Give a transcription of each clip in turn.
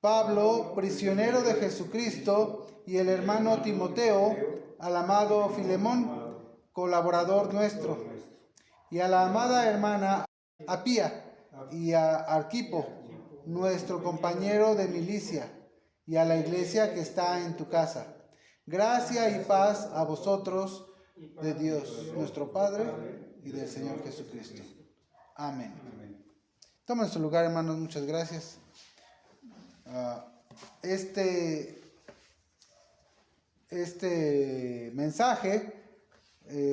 Pablo, prisionero de Jesucristo, y el hermano Timoteo, al amado Filemón, colaborador nuestro, y a la amada hermana Apía, y a Arquipo, nuestro compañero de milicia, y a la iglesia que está en tu casa. Gracia y paz a vosotros de Dios, nuestro Padre, y del Señor Jesucristo. Amén. Tomen su lugar, hermanos, muchas gracias. Este mensaje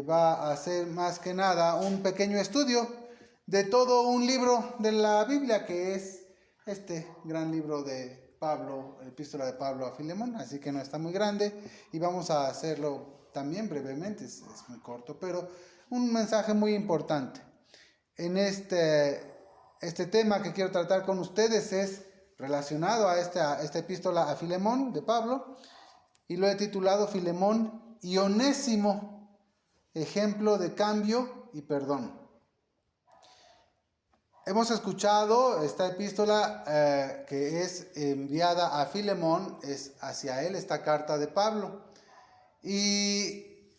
va a ser más que nada un pequeño estudio de todo un libro de la Biblia, que es este gran libro de Pablo, el epístola de Pablo a Filemón, así que no está muy grande y vamos a hacerlo también brevemente, es muy corto, pero un mensaje muy importante. En este tema que quiero tratar con ustedes es relacionado a esta epístola a Filemón de Pablo, y lo he titulado Filemón y Onésimo, ejemplo de cambio y perdón. Hemos escuchado esta epístola que es enviada a Filemón, es hacia él esta carta de Pablo, y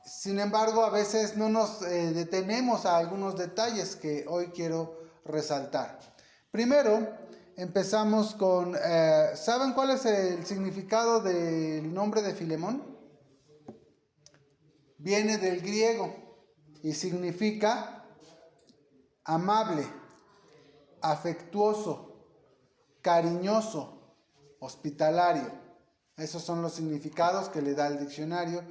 sin embargo a veces no nos detenemos a algunos detalles que hoy quiero resaltar. Primero, empezamos con, ¿saben cuál es el significado del nombre de Filemón? Viene del griego y significa amable, afectuoso, cariñoso, hospitalario. Esos son los significados que le da el diccionario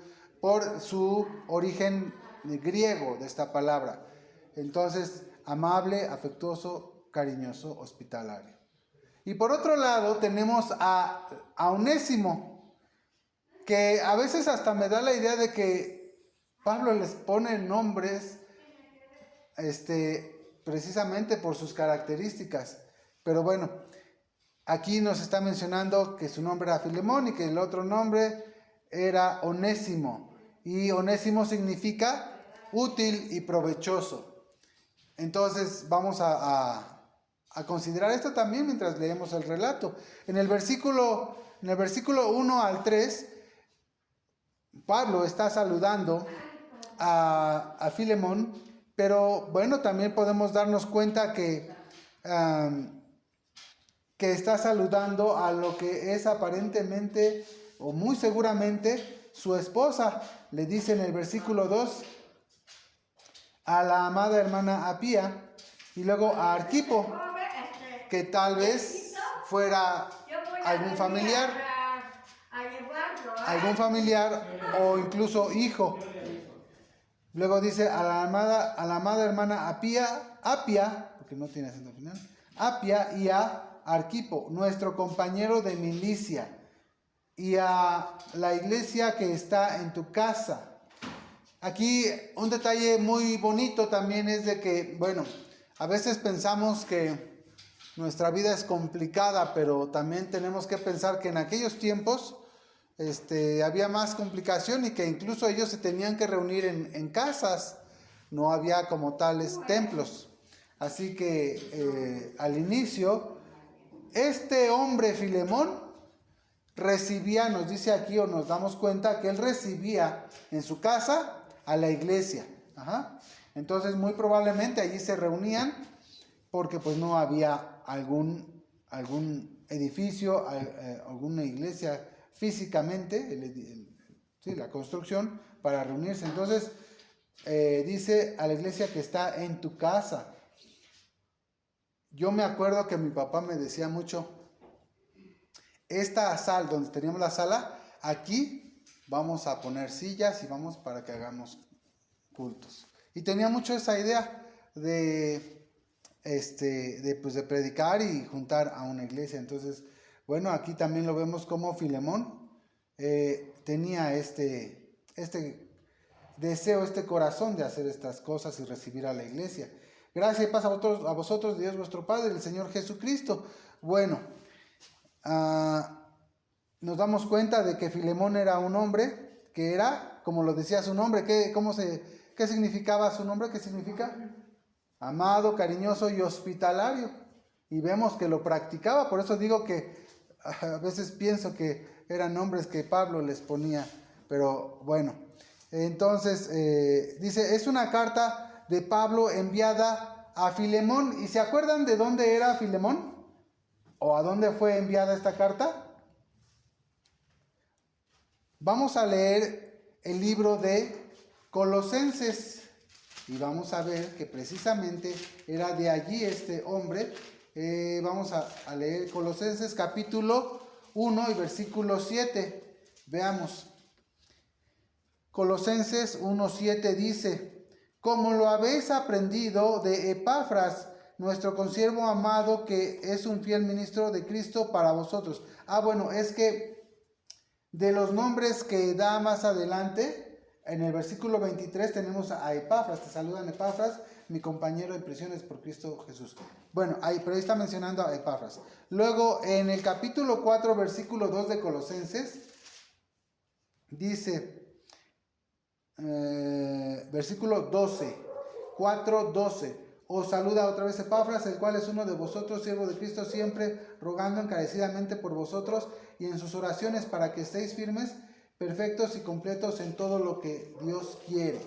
por su origen griego de esta palabra. Entonces, amable, afectuoso, cariñoso, hospitalario. Y por otro lado tenemos a Onésimo, que a veces hasta me da la idea de que Pablo les pone nombres precisamente por sus características. Pero bueno, aquí nos está mencionando que su nombre era Filemón y que el otro nombre era Onésimo. Y Onésimo significa útil y provechoso. Entonces vamos a considerar esto también mientras leemos el relato. En el versículo 1 al 3, Pablo está saludando a Filemón, pero bueno, también podemos darnos cuenta que está saludando a lo que es aparentemente o muy seguramente su esposa. Le dice en el versículo 2 a la amada hermana Apía, y luego a Arquipo, que tal vez fuera algún familiar o incluso hijo. Luego dice a la amada hermana Apia, porque no tiene acento final, Apia, y a Arquipo, nuestro compañero de milicia, y a la iglesia que está en tu casa. Aquí un detalle muy bonito también es de que, bueno, a veces pensamos que nuestra vida es complicada, pero también tenemos que pensar que en aquellos tiempos había más complicación y que incluso ellos se tenían que reunir en casas, no había como tales templos. Así que al inicio, este hombre Filemón recibía, nos dice aquí o nos damos cuenta que él recibía en su casa a la iglesia. Entonces muy probablemente allí se reunían porque pues no había algún edificio, alguna iglesia físicamente, la construcción para reunirse. Entonces dice a la iglesia que está en tu casa. Yo me acuerdo que mi papá me decía mucho, esta sala, donde teníamos la sala, aquí vamos a poner sillas y vamos para que hagamos cultos. Y tenía mucho esa idea de predicar y juntar a una iglesia. Entonces, bueno, aquí también lo vemos como Filemón tenía este deseo, este corazón de hacer estas cosas y recibir a la iglesia. Gracias y paz a vosotros, Dios vuestro Padre, el Señor Jesucristo. Bueno, nos damos cuenta de que Filemón era un hombre que era, como lo decía su nombre, ¿qué significaba su nombre? ¿Qué significa? Amado, cariñoso y hospitalario. y vemos que lo practicaba. Por eso digo que a veces pienso que eran nombres que Pablo les ponía, pero bueno. Entonces dice, es una carta de Pablo enviada a Filemón. ¿Y se acuerdan de dónde era Filemón? ¿O a dónde fue enviada esta carta? Vamos a leer el libro de Colosenses y vamos a ver que precisamente era de allí este hombre. Vamos a leer Colosenses capítulo 1 y versículo 7. Veamos. Colosenses 1:7 dice, como lo habéis aprendido de Epafras, nuestro consiervo amado, que es un fiel ministro de Cristo para vosotros. Bueno, es que de los nombres que da más adelante, en el versículo 23 tenemos a Epafras. Te saludan Epafras, mi compañero en prisiones por Cristo Jesús. Bueno, pero ahí está mencionando a Epafras. Luego, en el capítulo 4, versículo 2 de Colosenses, dice, versículo 12, 4:12, os saluda otra vez Epafras, el cual es uno de vosotros, siervo de Cristo, siempre rogando encarecidamente por vosotros y en sus oraciones para que estéis firmes, perfectos y completos en todo lo que Dios quiere.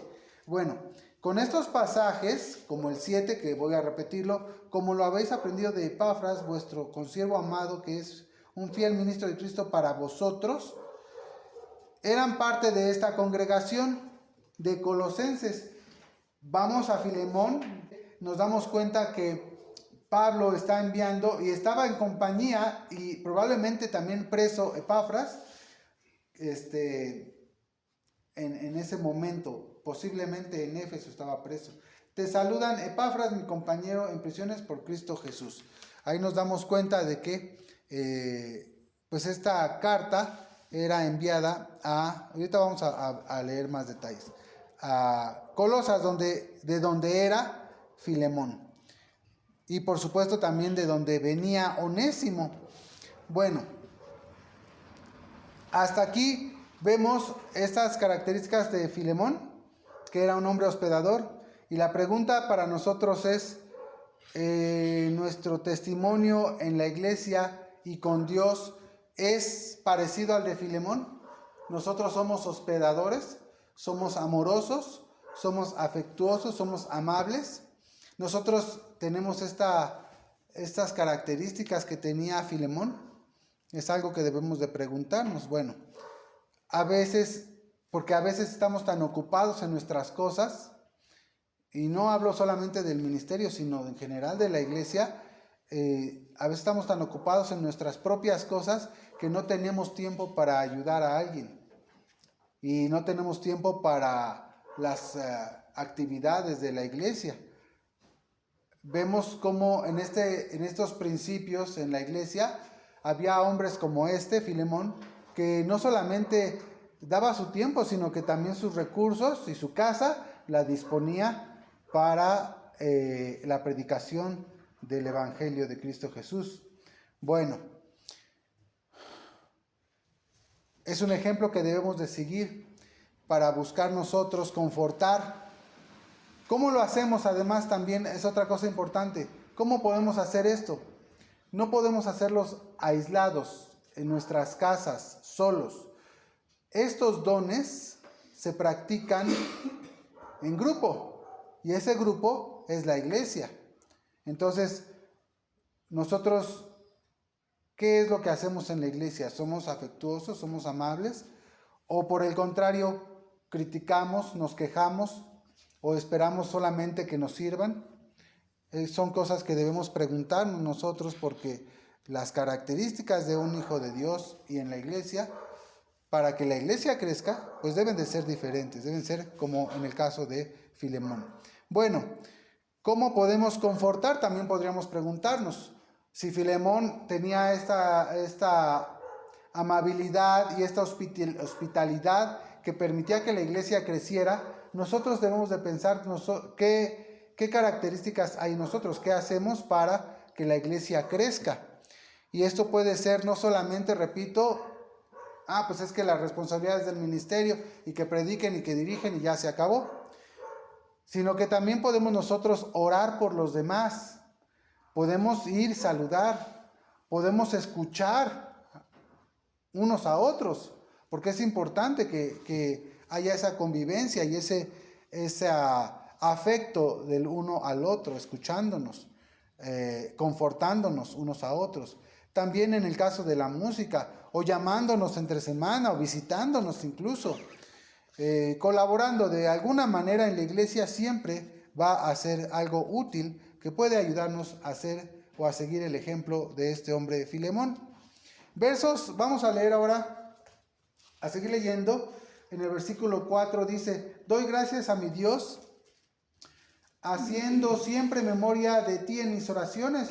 Bueno, con estos pasajes, como el 7, que voy a repetirlo, como lo habéis aprendido de Epafras, vuestro consiervo amado, que es un fiel ministro de Cristo para vosotros, eran parte de esta congregación de Colosenses. Vamos a Filemón, nos damos cuenta que Pablo está enviando y estaba en compañía y probablemente también preso Epafras en ese momento, posiblemente en Éfeso estaba preso. Te saludan Epafras, mi compañero en prisiones por Cristo Jesús. Ahí nos damos cuenta de que pues esta carta era enviada ahorita vamos a leer más detalles, a Colosas, de donde era Filemón. Y por supuesto también de donde venía Onésimo. Bueno, hasta aquí vemos estas características de Filemón, que era un hombre hospedador. Y la pregunta para nosotros es, ¿nuestro testimonio en la iglesia y con Dios es parecido al de Filemón? Nosotros somos hospedadores, somos amorosos, somos afectuosos, somos amables. Nosotros tenemos estas características que tenía Filemón. Es algo que debemos de preguntarnos. Bueno, porque a veces estamos tan ocupados en nuestras cosas, y no hablo solamente del ministerio, sino en general de la iglesia. A veces estamos tan ocupados en nuestras propias cosas que no tenemos tiempo para ayudar a alguien. Y no tenemos tiempo para las actividades de la iglesia. Vemos cómo en estos principios en la iglesia había hombres como Filemón, que no solamente daba su tiempo, sino que también sus recursos y su casa la disponía para la predicación del Evangelio de Cristo Jesús. Bueno, es un ejemplo que debemos de seguir para buscar nosotros confortar. ¿Cómo lo hacemos? Además, también es otra cosa importante. ¿Cómo podemos hacer esto? No podemos hacerlos aislados, en nuestras casas, solos. Estos dones se practican en grupo, y ese grupo es la iglesia. Entonces, nosotros, ¿qué es lo que hacemos en la iglesia? ¿Somos afectuosos? ¿Somos amables? ¿O por el contrario, criticamos, nos quejamos o esperamos solamente que nos sirvan? Son cosas que debemos preguntarnos nosotros, porque las características de un hijo de Dios y en la iglesia, para que la iglesia crezca, pues deben de ser diferentes, deben ser como en el caso de Filemón. Bueno, ¿cómo podemos confortar? También podríamos preguntarnos. Si Filemón tenía esta amabilidad y esta hospitalidad que permitía que la iglesia creciera, nosotros debemos de pensar qué características hay en nosotros, qué hacemos para que la iglesia crezca. Y esto puede ser no solamente, repito, pues es que la responsabilidad es del ministerio y que prediquen y que dirigen y ya se acabó, sino que también podemos nosotros orar por los demás. podemos ir, saludar, podemos escuchar unos a otros, porque es importante que haya esa convivencia y ese afecto del uno al otro, escuchándonos, confortándonos unos a otros. También en el caso de la música, o llamándonos entre semana, o visitándonos incluso, colaborando de alguna manera en la iglesia, siempre va a ser algo útil que puede ayudarnos a hacer o a seguir el ejemplo de este hombre Filemón. Versos, vamos a leer ahora, a seguir leyendo. En el versículo 4 dice: doy gracias a mi Dios, haciendo siempre memoria de ti en mis oraciones,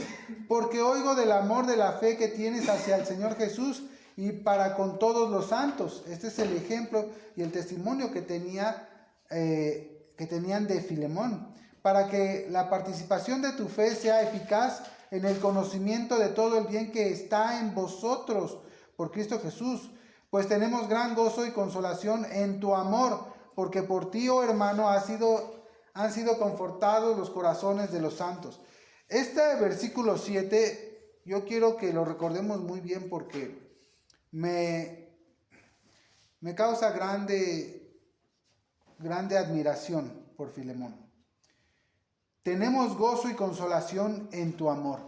porque oigo del amor de la fe que tienes hacia el Señor Jesús y para con todos los santos. Este es el ejemplo y el testimonio que tenían de Filemón, para que la participación de tu fe sea eficaz en el conocimiento de todo el bien que está en vosotros por Cristo Jesús. Pues tenemos gran gozo y consolación en tu amor, porque por ti, oh hermano, han sido confortados los corazones de los santos. Este versículo 7, yo quiero que lo recordemos muy bien porque me causa grande admiración por Filemón. Tenemos gozo y consolación en tu amor.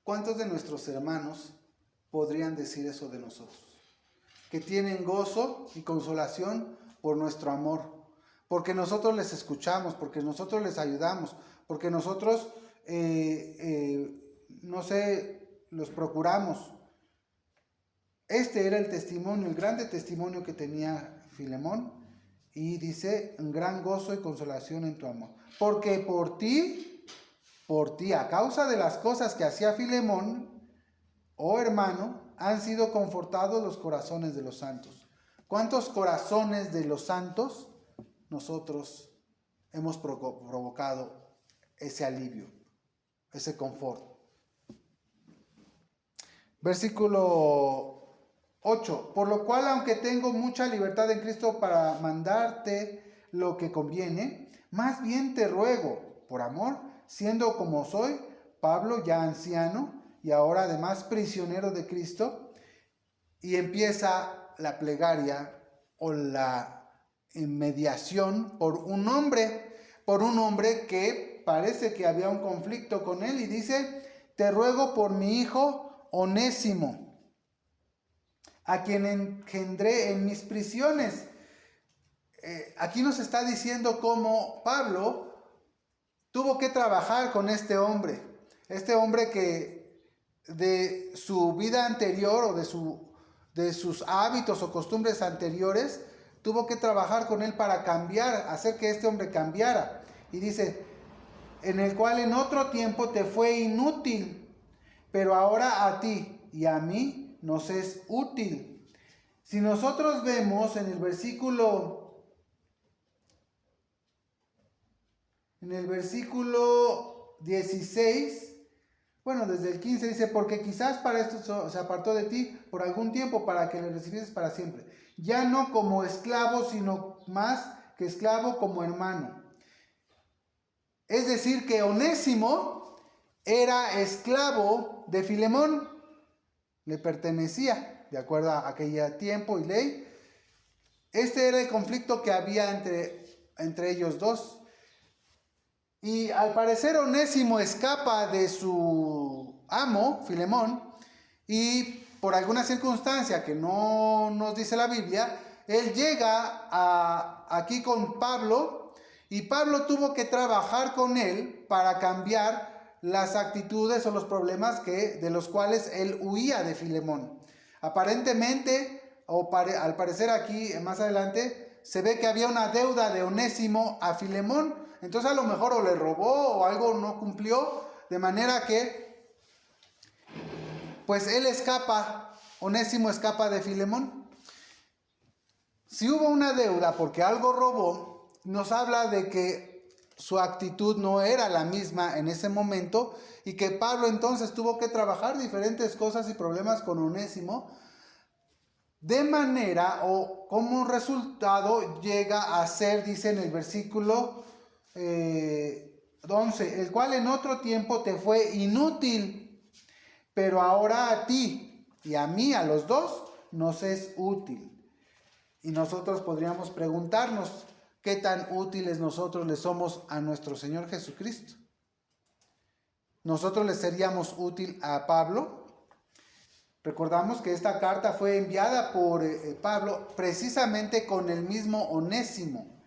¿Cuántos de nuestros hermanos podrían decir eso de nosotros? Que tienen gozo y consolación por nuestro amor, porque nosotros les escuchamos, porque nosotros les ayudamos, porque nosotros, los procuramos. Este era el testimonio, el grande testimonio que tenía Filemón, y dice: un gran gozo y consolación en tu amor, porque por ti, a causa de las cosas que hacía Filemón, oh hermano, han sido confortados los corazones de los santos. ¿Cuántos corazones de los santos nosotros hemos provocado ese alivio, ese confort? Versículo 8. Por lo cual, aunque tengo mucha libertad en Cristo para mandarte lo que conviene, más bien te ruego, por amor, siendo como soy, Pablo, ya anciano, y ahora además prisionero de Cristo, y empieza la plegaria o la mediación por un hombre que parece que había un conflicto con él, y dice: te ruego por mi hijo Onésimo, a quien engendré en mis prisiones. Aquí nos está diciendo cómo Pablo tuvo que trabajar con este hombre que de su vida anterior o de sus hábitos o costumbres anteriores, tuvo que trabajar con él para cambiar, hacer que este hombre cambiara. Y dice: en el cual en otro tiempo te fue inútil, pero ahora a ti y a mí nos es útil. Si nosotros vemos en el versículo 16, bueno, desde el 15 dice: porque quizás para esto se apartó de ti por algún tiempo, para que le recibieses para siempre, ya no como esclavo, sino más que esclavo, como hermano. Es decir, que Onésimo era esclavo de Filemón, le pertenecía, de acuerdo a aquel tiempo y ley. Este era el conflicto que había entre ellos dos. Y al parecer Onésimo escapa de su amo, Filemón, y por alguna circunstancia que no nos dice la Biblia, él llega aquí con Pablo, y Pablo tuvo que trabajar con él para cambiar las actitudes o los problemas de los cuales él huía de Filemón. Aparentemente, al parecer aquí más adelante, se ve que había una deuda de Onésimo a Filemón. Entonces a lo mejor o le robó o algo no cumplió, de manera que pues Onésimo escapa de Filemón. Si hubo una deuda porque algo robó, nos habla de que su actitud no era la misma en ese momento, y que Pablo entonces tuvo que trabajar diferentes cosas y problemas con Onésimo, de manera o como resultado llega a ser, dice en el versículo 11, el cual en otro tiempo te fue inútil, pero ahora a ti y a mí, a los dos, nos es útil. Y nosotros podríamos preguntarnos, ¿qué tan útiles nosotros le somos a nuestro Señor Jesucristo? ¿Nosotros le seríamos útil a Pablo? Recordamos que esta carta fue enviada por Pablo precisamente con el mismo Onésimo.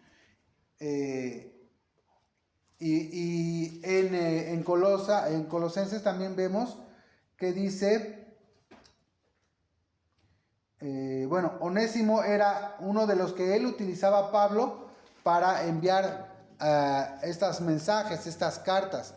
Y en Colosenses también vemos que dice, Onésimo era uno de los que él utilizaba Pablo para enviar estos mensajes, estas cartas.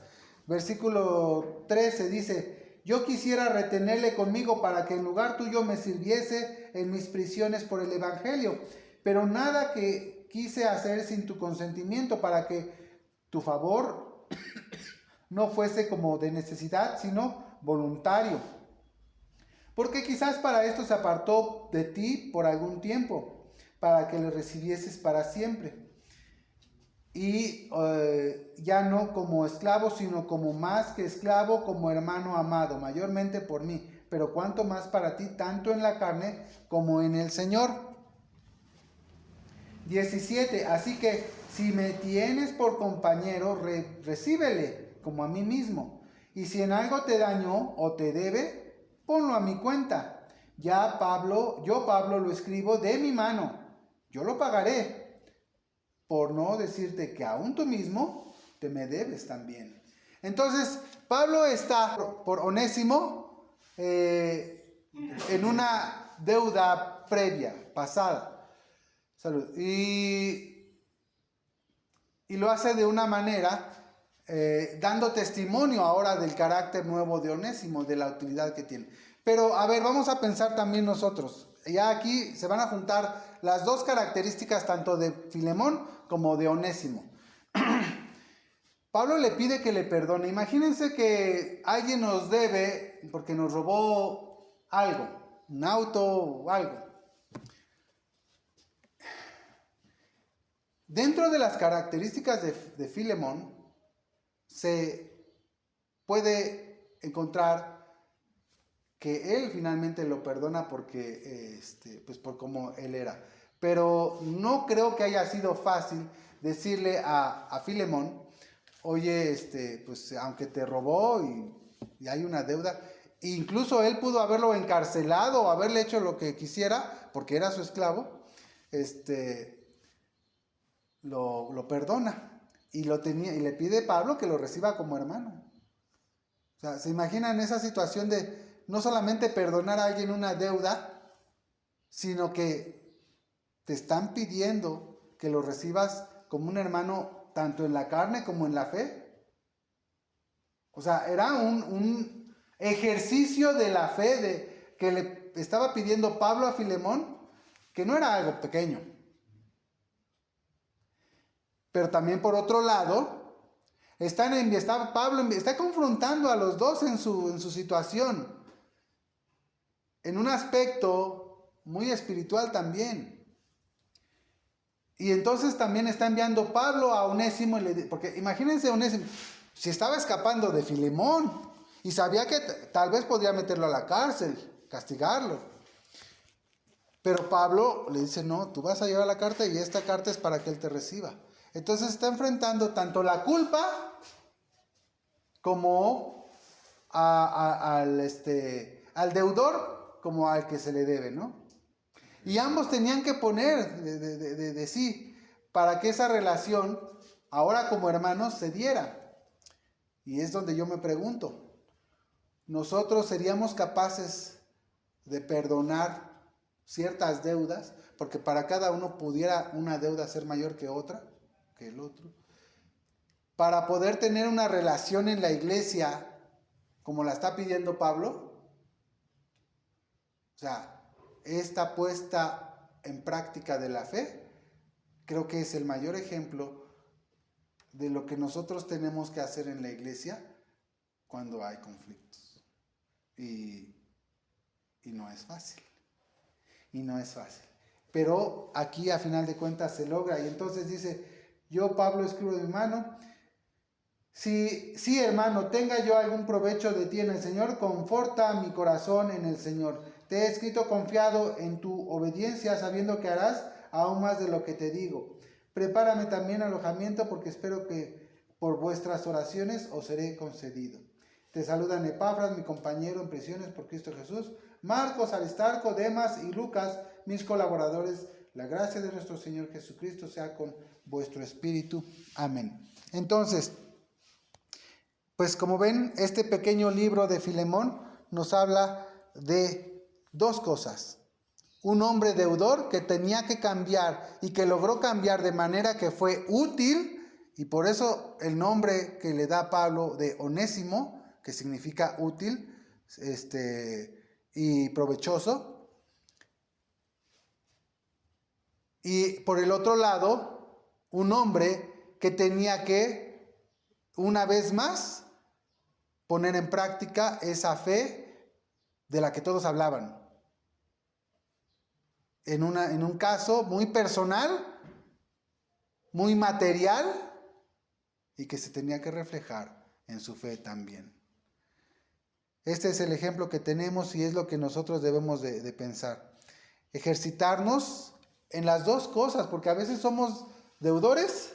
Versículo 13 dice, yo quisiera retenerle conmigo para que en lugar tuyo me sirviese en mis prisiones por el evangelio, pero nada que quise hacer sin tu consentimiento, para que tu favor no fuese como de necesidad, sino voluntario. Porque quizás para esto se apartó de ti por algún tiempo, para que le recibieses para siempre. Y ya no como esclavo, sino como más que esclavo, como hermano amado, mayormente por mí, pero cuanto más para ti, tanto en la carne como en el Señor. 17. Así que si me tienes por compañero, recíbele como a mí mismo. Y si en algo te dañó o te debe, ponlo a mi cuenta. Yo Pablo lo escribo de mi mano, yo lo pagaré. Por no decirte que aún tú mismo te me debes también. Entonces, Pablo está por Onésimo en una deuda previa, pasada. Salud. Y lo hace de una manera dando testimonio ahora del carácter nuevo de Onésimo, de la utilidad que tiene. Pero, a ver, vamos a pensar también nosotros. Ya aquí se van a juntar las dos características tanto de Filemón como de Onésimo. Pablo le pide que le perdone. Imagínense que alguien nos debe porque nos robó algo, un auto o algo. Dentro de las características de Filemón se puede encontrar que él finalmente lo perdona porque, pues por cómo él era. Pero no creo que haya sido fácil decirle a Filemón, oye, pues aunque te robó y hay una deuda, incluso él pudo haberlo encarcelado o haberle hecho lo que quisiera, porque era su esclavo, lo perdona y le pide a Pablo que lo reciba como hermano. O sea, ¿se imaginan esa situación de no solamente perdonar a alguien una deuda, sino que te están pidiendo que lo recibas como un hermano tanto en la carne como en la fe? O sea, era un ejercicio de la fe que le estaba pidiendo Pablo a Filemón, que no era algo pequeño. Pero también por otro lado, Pablo está confrontando a los dos en su situación, en un aspecto muy espiritual también. Y entonces también está enviando Pablo a Onésimo, porque imagínense Onésimo, si estaba escapando de Filemón y sabía que tal vez podría meterlo a la cárcel, castigarlo. Pero Pablo le dice, no, tú vas a llevar la carta y esta carta es para que él te reciba. Entonces está enfrentando tanto la culpa como al deudor como al que se le debe, ¿no? Y ambos tenían que poner de sí para que esa relación, ahora como hermanos, se diera. Y es donde yo me pregunto, ¿nosotros seríamos capaces de perdonar ciertas deudas? Porque para cada uno pudiera una deuda ser mayor que otra, que el otro. Para poder tener una relación en la iglesia como la está pidiendo Pablo. O sea, esta puesta en práctica de la fe, creo que es el mayor ejemplo de lo que nosotros tenemos que hacer en la iglesia cuando hay conflictos. Y no es fácil. Y no es fácil. Pero aquí a final de cuentas se logra. Y entonces dice, yo Pablo escribo de mi mano, Sí, hermano, tenga yo algún provecho de ti en el Señor, conforta mi corazón en el Señor. Te he escrito confiado en tu obediencia, sabiendo que harás aún más de lo que te digo. Prepárame también alojamiento, porque espero que por vuestras oraciones os seré concedido. Te saludan Epafras, mi compañero en prisiones por Cristo Jesús, Marcos, Aristarco, Demas y Lucas, mis colaboradores. La gracia de nuestro Señor Jesucristo sea con vuestro espíritu. Amén. Entonces, pues como ven, este pequeño libro de Filemón nos habla de dos cosas. Un hombre deudor que tenía que cambiar y que logró cambiar de manera que fue útil, y por eso el nombre que le da Pablo de Onésimo, que significa útil y provechoso. Y por el otro lado, un hombre que tenía que, una vez más, poner en práctica esa fe de la que todos hablaban. En un caso muy personal, muy material, y que se tenía que reflejar en su fe también. Este es el ejemplo que tenemos y es lo que nosotros debemos de pensar. Ejercitarnos en las dos cosas, porque a veces somos deudores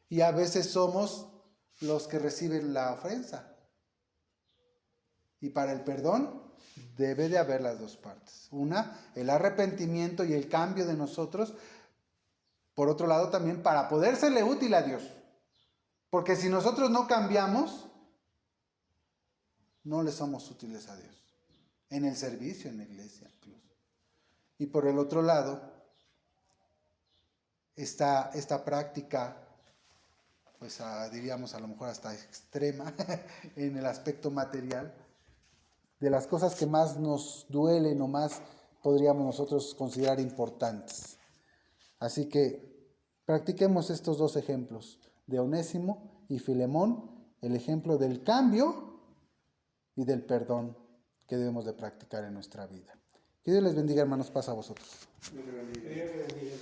y a veces somos los que reciben la ofensa. Y para el perdón debe de haber las dos partes. Una, el arrepentimiento y el cambio de nosotros. Por otro lado, también para poder serle útil a Dios. Porque si nosotros no cambiamos, no le somos útiles a Dios. En el servicio, en la iglesia incluso. Y por el otro lado, esta práctica, pues diríamos a lo mejor hasta extrema, en el aspecto material, de las cosas que más nos duelen o más podríamos nosotros considerar importantes. Así que practiquemos estos dos ejemplos, de Onésimo y Filemón, el ejemplo del cambio y del perdón que debemos de practicar en nuestra vida. Que Dios les bendiga, hermanos, paz a vosotros. Dios te bendiga.